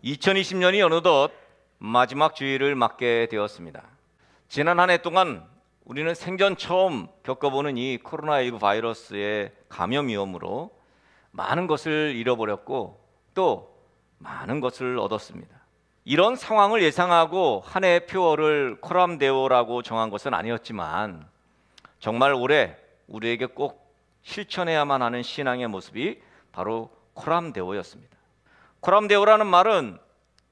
2020년이 어느덧 마지막 주일을 맞게 되었습니다. 지난 한 해 동안 우리는 생전 처음 겪어보는 이 코로나19 바이러스의 감염 위험으로 많은 것을 잃어버렸고 또 많은 것을 얻었습니다. 이런 상황을 예상하고 한 해의 표어를 코람데오라고 정한 것은 아니었지만 정말 올해 우리에게 꼭 실천해야만 하는 신앙의 모습이 바로 코람데오였습니다. 코람데오라는 말은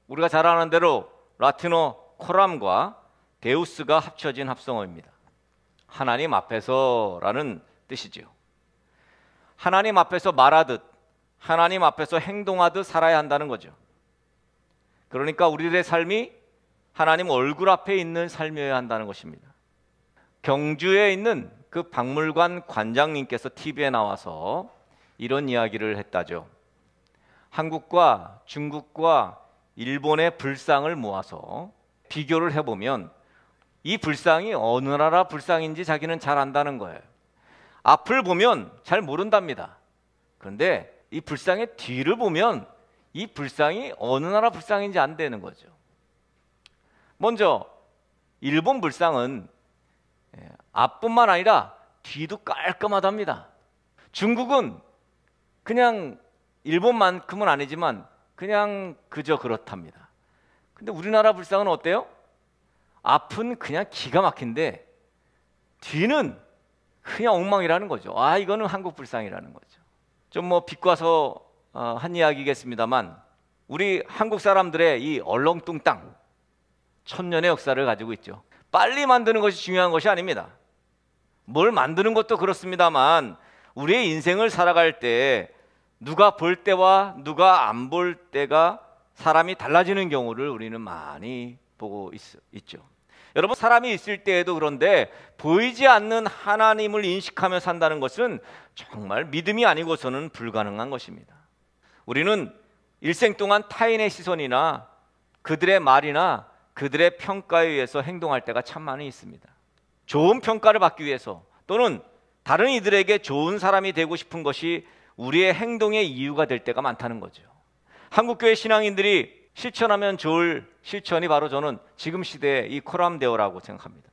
우리가 잘 아는 대로 라틴어 코람과 데우스가 합쳐진 합성어입니다. 하나님 앞에서라는 뜻이죠. 하나님 앞에서 말하듯 하나님 앞에서 행동하듯 살아야 한다는 거죠. 그러니까 우리들의 삶이 하나님 얼굴 앞에 있는 삶이어야 한다는 것입니다. 경주에 있는 그 박물관 관장님께서 TV에 나와서 이런 이야기를 했다죠. 한국과 중국과 일본의 불상을 모아서 비교를 해보면 이 불상이 어느 나라 불상인지 자기는 잘 안다는 거예요. 앞을 보면 잘 모른답니다. 그런데 이 불상의 뒤를 보면 이 불상이 어느 나라 불상인지 안 되는 거죠. 먼저 일본 불상은 앞뿐만 아니라 뒤도 깔끔하답니다. 중국은 그냥 일본만큼은 아니지만 그냥 그저 그렇답니다. 근데 우리나라 불상은 어때요? 앞은 그냥 기가 막힌데 뒤는 그냥 엉망이라는 거죠. 아, 이거는 한국 불상이라는 거죠. 좀 뭐 비꼬아서 한 이야기겠습니다만 우리 한국 사람들의 이 얼렁뚱땅 천년의 역사를 가지고 있죠. 빨리 만드는 것이 중요한 것이 아닙니다. 뭘 만드는 것도 그렇습니다만 우리의 인생을 살아갈 때 누가 볼 때와 누가 안 볼 때가 사람이 달라지는 경우를 우리는 많이 보고 있죠. 여러분, 사람이 있을 때에도 그런데 보이지 않는 하나님을 인식하며 산다는 것은 정말 믿음이 아니고서는 불가능한 것입니다. 우리는 일생 동안 타인의 시선이나 그들의 말이나 그들의 평가에 의해서 행동할 때가 참 많이 있습니다. 좋은 평가를 받기 위해서 또는 다른 이들에게 좋은 사람이 되고 싶은 것이 우리의 행동의 이유가 될 때가 많다는 거죠. 한국교회 신앙인들이 실천하면 좋을 실천이 바로 저는 지금 시대의 이 코람데오라고 생각합니다.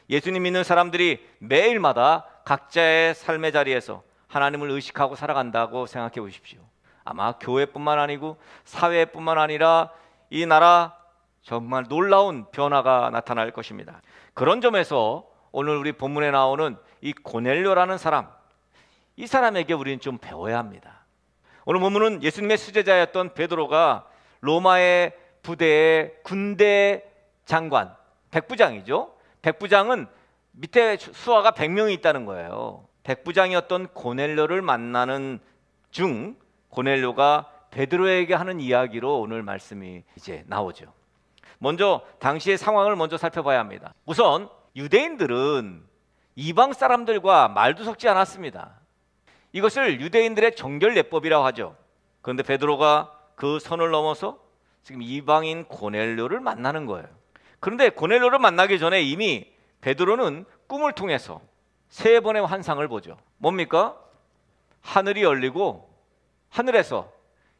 예수님 믿는 사람들이 매일마다 각자의 삶의 자리에서 하나님을 의식하고 살아간다고 생각해 보십시오. 아마 교회뿐만 아니고 사회뿐만 아니라 이 나라 정말 놀라운 변화가 나타날 것입니다. 그런 점에서 오늘 우리 본문에 나오는 이 고넬료라는 사람, 이 사람에게 우리는 좀 배워야 합니다. 오늘 본문은 예수님의 수제자였던 베드로가 로마의 부대의 군대 장관, 백부장이죠. 백부장은 밑에 수하가 100명이 있다는 거예요. 백부장이었던 고넬료를 만나는 중 고넬료가 베드로에게 하는 이야기로 오늘 말씀이 이제 나오죠. 먼저 당시의 상황을 먼저 살펴봐야 합니다. 우선 유대인들은 이방 사람들과 말도 섞지 않았습니다. 이것을 유대인들의 정결례법이라고 하죠. 그런데 베드로가 그 선을 넘어서 지금 이방인 고넬료를 만나는 거예요. 그런데 고넬료를 만나기 전에 이미 베드로는 꿈을 통해서 3번의 환상을 보죠. 뭡니까? 하늘이 열리고 하늘에서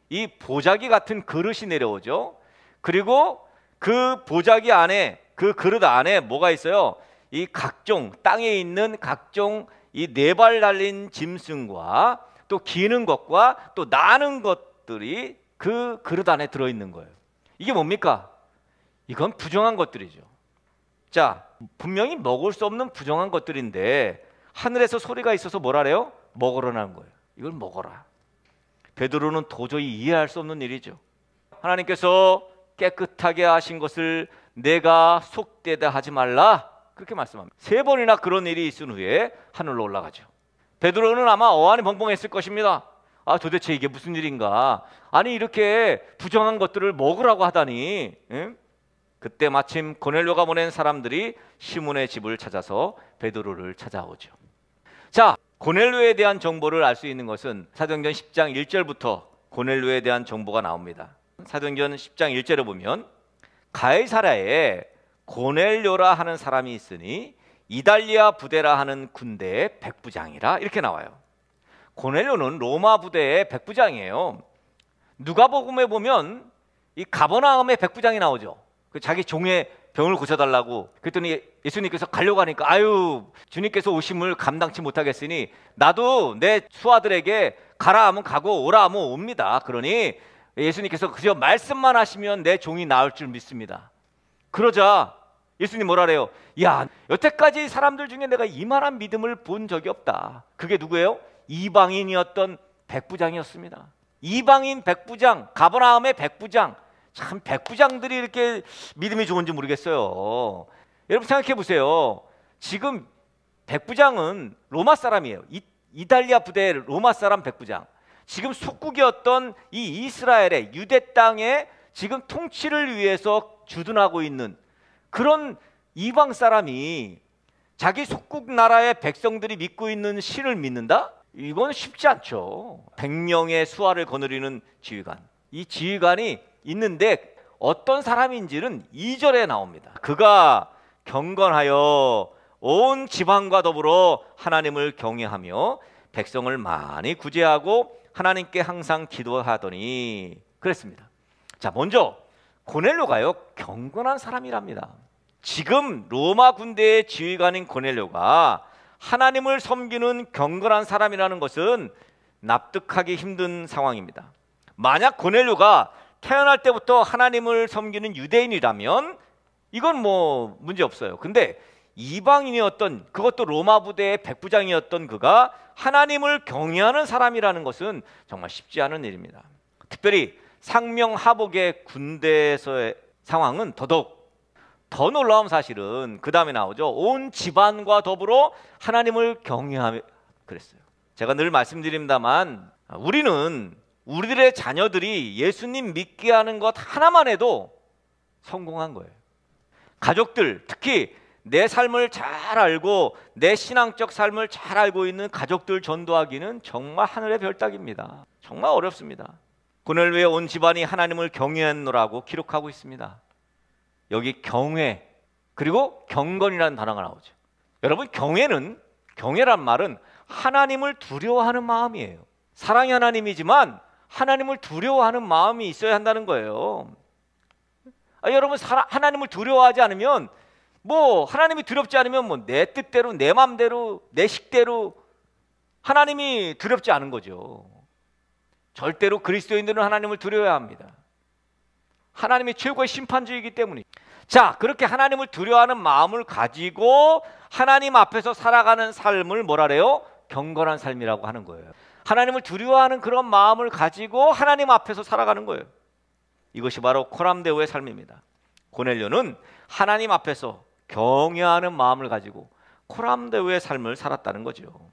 이 보자기 같은 그릇이 내려오죠. 그리고 그 보자기 안에, 그 그릇 안에 뭐가 있어요? 이 각종 땅에 있는 각종 이 4발 달린 짐승과 또 기는 것과 또 나는 것들이 그 그릇 안에 들어있는 거예요. 이게 뭡니까? 이건 부정한 것들이죠. 자, 분명히 먹을 수 없는 부정한 것들인데 하늘에서 소리가 있어서 뭐라래요? 먹으라는 거예요. 이걸 먹어라. 베드로는 도저히 이해할 수 없는 일이죠. 하나님께서 깨끗하게 하신 것을 내가 속되다 하지 말라, 그렇게 말씀합니다. 3번이나 그런 일이 있은 후에 하늘로 올라가죠. 베드로는 아마 어안이 벙벙했을 것입니다. 아, 도대체 이게 무슨 일인가? 아니, 이렇게 부정한 것들을 먹으라고 하다니. 응? 그때 마침 고넬료가 보낸 사람들이 시몬의 집을 찾아서 베드로를 찾아오죠. 자, 고넬료에 대한 정보를 알 수 있는 것은 사도행전 10장 1절부터 고넬료에 대한 정보가 나옵니다. 사도행전 10장 1절에 보면 가이사랴에 고넬료라 하는 사람이 있으니 이달리아 부대라 하는 군대의 백부장이라, 이렇게 나와요. 고넬료는 로마 부대의 백부장이에요. 누가복음에 보면 이 가버나움의 백부장이 나오죠. 그 자기 종의 병을 고쳐달라고. 그랬더니 예수님께서 가려고 하니까 아유, 주님께서 오심을 감당치 못하겠으니 나도 내 수하들에게 가라 하면 가고 오라 하면 옵니다. 그러니 예수님께서 그저 말씀만 하시면 내 종이 나을 줄 믿습니다. 그러자 예수님 뭐라 그래요? 야, 여태까지 사람들 중에 내가 이만한 믿음을 본 적이 없다. 그게 누구예요? 이방인이었던 백부장이었습니다. 이방인 백부장, 가버나움의 백부장. 참 백부장들이 이렇게 믿음이 좋은지 모르겠어요. 여러분 생각해 보세요. 지금 백부장은 로마 사람이에요. 이탈리아 부대 로마 사람 백부장. 지금 속국이었던 이 이스라엘의 유대 땅에 지금 통치를 위해서 주둔하고 있는 그런 이방 사람이 자기 속국 나라의 백성들이 믿고 있는 신을 믿는다? 이건 쉽지 않죠. 100명의 수하를 거느리는 지휘관. 이 지휘관이 있는데 어떤 사람인지는 2절에 나옵니다. 그가 경건하여 온 지방과 더불어 하나님을 경외하며 백성을 많이 구제하고 하나님께 항상 기도하더니 그랬습니다. 자, 먼저 고넬료가요, 경건한 사람이랍니다. 지금 로마 군대의 지휘관인 고넬료가 하나님을 섬기는 경건한 사람이라는 것은 납득하기 힘든 상황입니다. 만약 고넬료가 태어날 때부터 하나님을 섬기는 유대인이라면 이건 뭐 문제 없어요. 근데 이방인이었던, 그것도 로마 부대의 백부장이었던 그가 하나님을 경외하는 사람이라는 것은 정말 쉽지 않은 일입니다. 특별히 상명하복의 군대에서의 상황은 더더욱 더 놀라운 사실은 그 다음에 나오죠. 온 집안과 더불어 하나님을 경외하며 그랬어요. 제가 늘 말씀드립니다만 우리는 우리들의 자녀들이 예수님 믿게 하는 것 하나만 해도 성공한 거예요. 가족들, 특히 내 삶을 잘 알고 내 신앙적 삶을 잘 알고 있는 가족들 전도하기는 정말 하늘의 별 따기입니다. 정말 어렵습니다. 고넬료의 온 집안이 하나님을 경외하노라고 기록하고 있습니다. 여기 경외 그리고 경건이라는 단어가 나오죠. 여러분, 경외란 말은 하나님을 두려워하는 마음이에요. 사랑이 하나님이지만 하나님을 두려워하는 마음이 있어야 한다는 거예요. 여러분, 하나님을 두려워하지 않으면 하나님이 두렵지 않으면 내 뜻대로 내 마음대로 내 식대로 하나님이 두렵지 않은 거죠. 절대로 그리스도인들은 하나님을 두려워야 합니다. 하나님이 최고의 심판주이기 때문에. 자, 그렇게 하나님을 두려워하는 마음을 가지고 하나님 앞에서 살아가는 삶을 뭐라 그래요? 경건한 삶이라고 하는 거예요. 하나님을 두려워하는 그런 마음을 가지고 하나님 앞에서 살아가는 거예요. 이것이 바로 코람데오의 삶입니다. 고넬료는 하나님 앞에서 경외하는 마음을 가지고 코람데오의 삶을 살았다는 거죠.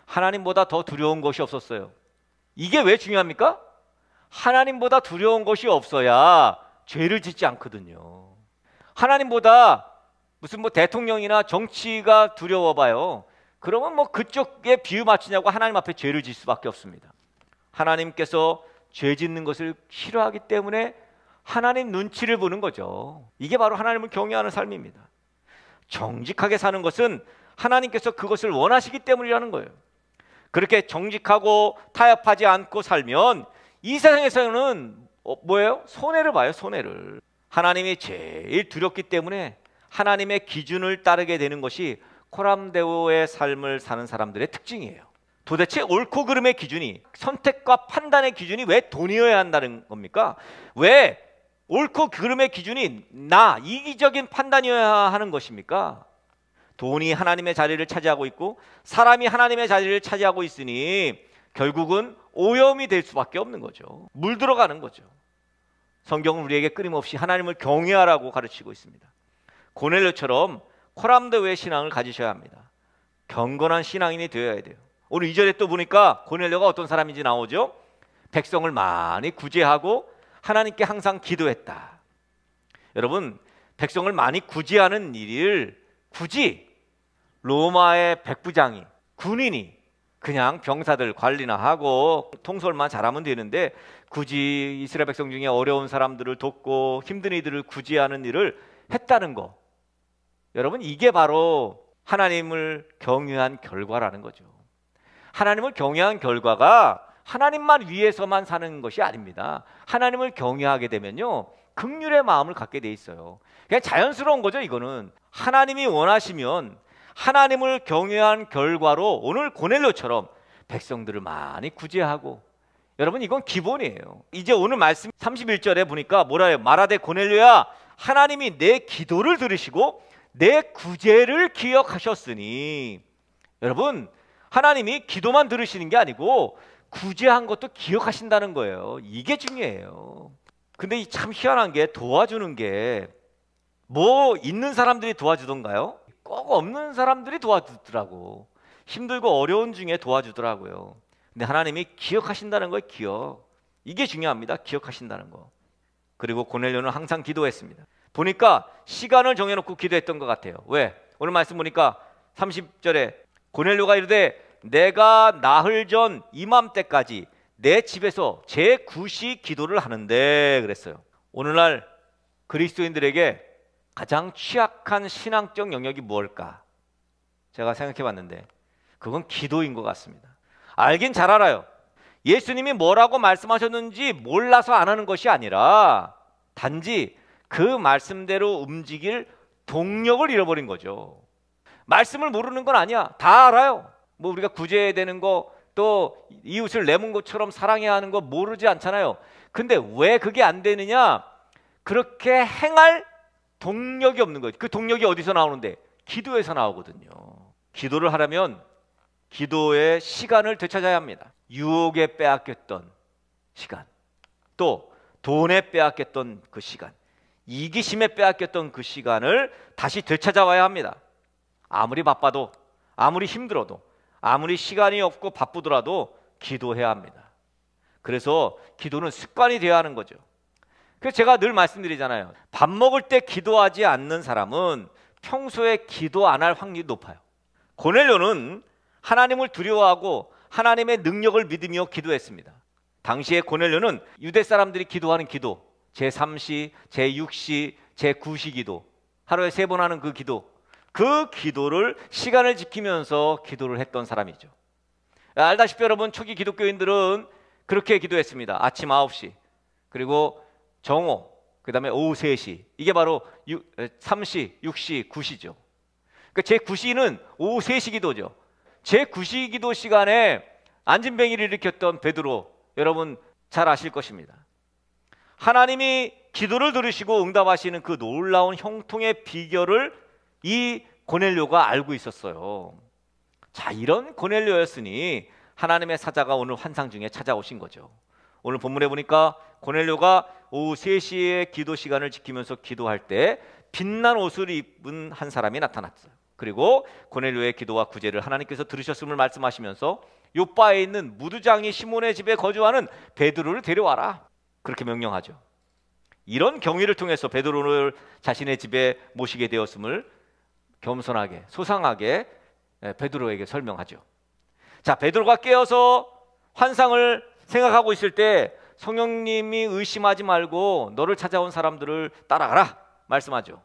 하나님보다 더 두려운 것이 없었어요. 이게 왜 중요합니까? 하나님보다 두려운 것이 없어야 죄를 짓지 않거든요. 하나님보다 무슨 대통령이나 정치가 두려워봐요. 그러면 그쪽에 비유 맞추냐고 하나님 앞에 죄를 짓을 수밖에 없습니다. 하나님께서 죄 짓는 것을 싫어하기 때문에 하나님 눈치를 보는 거죠. 이게 바로 하나님을 경외하는 삶입니다. 정직하게 사는 것은 하나님께서 그것을 원하시기 때문이라는 거예요. 그렇게 정직하고 타협하지 않고 살면 이 세상에서는 뭐예요? 손해를 봐요. 손해를. 하나님이 제일 두렵기 때문에 하나님의 기준을 따르게 되는 것이 코람데오의 삶을 사는 사람들의 특징이에요. 도대체 옳고 그름의 기준이, 선택과 판단의 기준이 왜 돈이어야 한다는 겁니까? 왜 옳고 그름의 기준이 이기적인 판단이어야 하는 것입니까? 돈이 하나님의 자리를 차지하고 있고 사람이 하나님의 자리를 차지하고 있으니 결국은 오염이 될 수밖에 없는 거죠. 물들어가는 거죠. 성경은 우리에게 끊임없이 하나님을 경외하라고 가르치고 있습니다. 고넬료처럼 코람데오의 신앙을 가지셔야 합니다. 경건한 신앙인이 되어야 돼요. 오늘 2절에 또 보니까 고넬료가 어떤 사람인지 나오죠. 백성을 많이 구제하고 하나님께 항상 기도했다. 여러분, 백성을 많이 구제하는 일을 굳이 로마의 백부장이, 군인이 그냥 병사들 관리나 하고 통솔만 잘하면 되는데 굳이 이스라엘 백성 중에 어려운 사람들을 돕고 힘든 이들을 구제하는 일을 했다는 거, 여러분, 이게 바로 하나님을 경외한 결과라는 거죠. 하나님을 경외한 결과가 하나님만 위해서만 사는 것이 아닙니다. 하나님을 경외하게 되면요, 긍휼의 마음을 갖게 돼 있어요. 그냥 자연스러운 거죠. 이거는 하나님이 원하시면 하나님을 경외한 결과로 오늘 고넬료처럼 백성들을 많이 구제하고, 여러분 이건 기본이에요. 이제 오늘 말씀 31절에 보니까 뭐라 해요? 말하되 고넬료야, 하나님이 내 기도를 들으시고 내 구제를 기억하셨으니. 여러분, 하나님이 기도만 들으시는 게 아니고 구제한 것도 기억하신다는 거예요. 이게 중요해요. 근데 참 희한한 게, 도와주는 게 뭐 있는 사람들이 도와주던가요? 꼭 없는 사람들이 도와주더라고. 힘들고 어려운 중에 도와주더라고요. 근데 하나님이 기억하신다는 거예요. 기억. 이게 중요합니다. 기억하신다는 거. 그리고 고넬료는 항상 기도했습니다. 보니까 시간을 정해놓고 기도했던 것 같아요. 왜? 오늘 말씀 보니까 30절에 고넬료가 이르되 내가 나흘 전 이맘때까지 내 집에서 제9시 기도를 하는데 그랬어요. 오늘날 그리스도인들에게 가장 취약한 신앙적 영역이 무엇일까? 제가 생각해 봤는데 그건 기도인 것 같습니다. 알긴 잘 알아요. 예수님이 뭐라고 말씀하셨는지 몰라서 안 하는 것이 아니라 단지 그 말씀대로 움직일 동력을 잃어버린 거죠. 말씀을 모르는 건 아니야. 다 알아요. 뭐 우리가 구제해야 되는 거, 또 이웃을 내 몸것처럼 사랑해야 하는 거 모르지 않잖아요. 근데 왜 그게 안 되느냐? 그렇게 행할 동력이 없는 거예요. 그 동력이 어디서 나오는데? 기도에서 나오거든요. 기도를 하려면 기도의 시간을 되찾아야 합니다. 유혹에 빼앗겼던 시간, 또 돈에 빼앗겼던 그 시간, 이기심에 빼앗겼던 그 시간을 다시 되찾아와야 합니다. 아무리 바빠도, 아무리 힘들어도, 아무리 시간이 없고 바쁘더라도 기도해야 합니다. 그래서 기도는 습관이 되어야 하는 거죠. 그래서 제가 늘 말씀드리잖아요. 밥 먹을 때 기도하지 않는 사람은 평소에 기도 안 할 확률이 높아요. 고넬료는 하나님을 두려워하고 하나님의 능력을 믿으며 기도했습니다. 당시에 고넬료는 유대 사람들이 기도하는 기도, 제3시, 제6시, 제9시 기도, 하루에 3번 하는 그 기도, 그 기도를 시간을 지키면서 기도를 했던 사람이죠. 알다시피 여러분, 초기 기독교인들은 그렇게 기도했습니다. 아침 9시, 그리고 정오, 그 다음에 오후 3시. 이게 바로 3시, 6시, 9시죠. 그러니까 제9시는 오후 3시 기도죠. 제9시 기도 시간에 안진뱅이를 일으켰던 베드로, 여러분 잘 아실 것입니다. 하나님이 기도를 들으시고 응답하시는 그 놀라운 형통의 비결을 이 고넬료가 알고 있었어요. 자, 이런 고넬료였으니 하나님의 사자가 오늘 환상 중에 찾아오신 거죠. 오늘 본문에 보니까 고넬료가 오후 3시에 기도 시간을 지키면서 기도할 때 빛난 옷을 입은 한 사람이 나타났어요. 그리고 고넬료의 기도와 구제를 하나님께서 들으셨음을 말씀하시면서 요바에 있는 무두장이 시몬의 집에 거주하는 베드로를 데려와라, 그렇게 명령하죠. 이런 경위를 통해서 베드로를 자신의 집에 모시게 되었음을 겸손하게, 소상하게 베드로에게 설명하죠. 자, 베드로가 깨어서 환상을 생각하고 있을 때 성령님이 의심하지 말고 너를 찾아온 사람들을 따라가라 말씀하죠.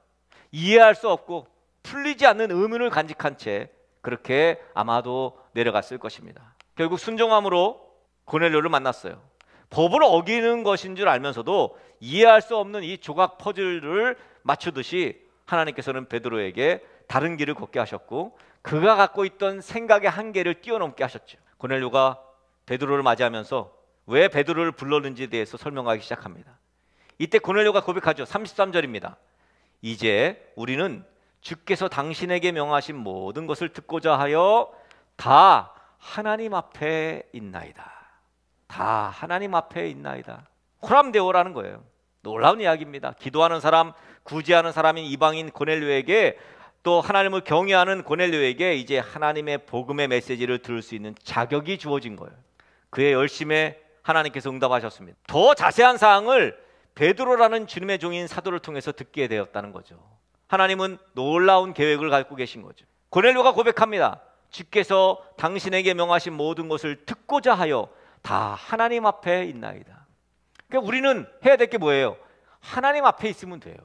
이해할 수 없고 풀리지 않는 의문을 간직한 채 그렇게 아마도 내려갔을 것입니다. 결국 순종함으로 고넬료를 만났어요. 법을 어기는 것인 줄 알면서도 이해할 수 없는 이 조각 퍼즐을 맞추듯이 하나님께서는 베드로에게 다른 길을 걷게 하셨고 그가 갖고 있던 생각의 한계를 뛰어넘게 하셨죠. 고넬료가 베드로를 맞이하면서 왜 베드로를 불렀는지에 대해서 설명하기 시작합니다. 이때 고넬료가 고백하죠. 33절입니다. 이제 우리는 주께서 당신에게 명하신 모든 것을 듣고자 하여 다 하나님 앞에 있나이다. 다 하나님 앞에 있나이다. 호람데오라는 거예요. 놀라운 이야기입니다. 기도하는 사람, 구제하는 사람인 이방인 고넬료에게, 또 하나님을 경외하는 고넬료에게 이제 하나님의 복음의 메시지를 들을 수 있는 자격이 주어진 거예요. 그의 열심에 하나님께서 응답하셨습니다. 더 자세한 사항을 베드로라는 주님의 종인 사도를 통해서 듣게 되었다는 거죠. 하나님은 놀라운 계획을 갖고 계신 거죠. 고넬료가 고백합니다. 주께서 당신에게 명하신 모든 것을 듣고자 하여 다 하나님 앞에 있나이다. 그러니까 우리는 해야 될 게 뭐예요? 하나님 앞에 있으면 돼요.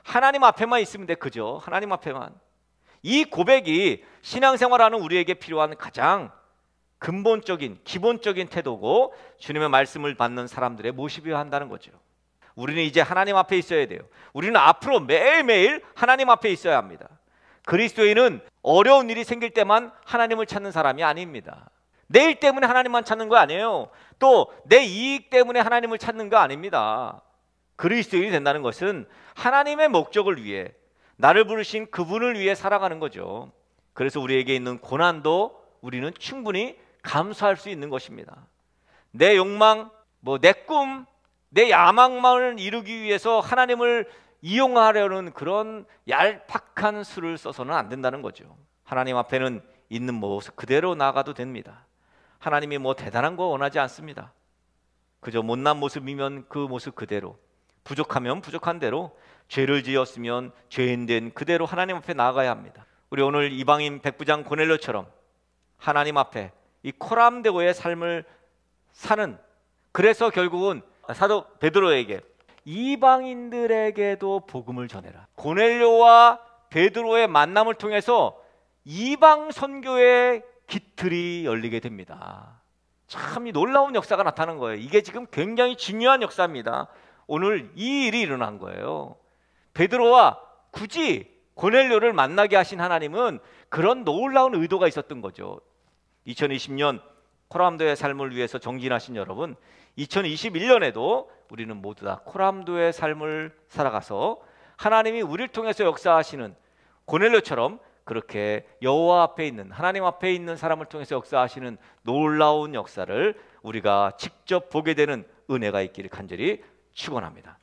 하나님 앞에만 있으면 돼. 그죠? 하나님 앞에만. 이 고백이 신앙생활하는 우리에게 필요한 가장 근본적인 기본적인 태도고 주님의 말씀을 받는 사람들의 모습이어야 한다는 거죠. 우리는 이제 하나님 앞에 있어야 돼요. 우리는 앞으로 매일매일 하나님 앞에 있어야 합니다. 그리스도인은 어려운 일이 생길 때만 하나님을 찾는 사람이 아닙니다. 내 일 때문에 하나님만 찾는 거 아니에요. 또 내 이익 때문에 하나님을 찾는 거 아닙니다. 그리스도인이 된다는 것은 하나님의 목적을 위해, 나를 부르신 그분을 위해 살아가는 거죠. 그래서 우리에게 있는 고난도 우리는 충분히 감수할 수 있는 것입니다. 내 욕망, 내 꿈, 내 야망만을 이루기 위해서 하나님을 이용하려는 그런 얄팍한 수를 써서는 안 된다는 거죠. 하나님 앞에는 있는 모습 그대로 나가도 됩니다. 하나님이 대단한 거 원하지 않습니다. 그저 못난 모습이면 그 모습 그대로, 부족하면 부족한 대로, 죄를 지었으면 죄인된 그대로 하나님 앞에 나아가야 합니다. 우리 오늘 이방인 백부장 고넬료처럼 하나님 앞에 이 코람데고의 삶을 사는, 그래서 결국은 사도 베드로에게 이방인들에게도 복음을 전해라. 고넬료와 베드로의 만남을 통해서 이방 선교의 깃틀이 열리게 됩니다. 참 놀라운 역사가 나타나는 거예요. 이게 지금 굉장히 중요한 역사입니다. 오늘 이 일이 일어난 거예요. 베드로와 굳이 고넬료를 만나게 하신 하나님은 그런 놀라운 의도가 있었던 거죠. 2020년 코람도의 삶을 위해서 정진하신 여러분, 2021년에도 우리는 모두 다 코람도의 삶을 살아가서 하나님이 우리를 통해서 역사하시는 고넬료처럼 그렇게 여호와 앞에 있는, 하나님 앞에 있는 사람을 통해서 역사하시는 놀라운 역사를 우리가 직접 보게 되는 은혜가 있기를 간절히 축원합니다.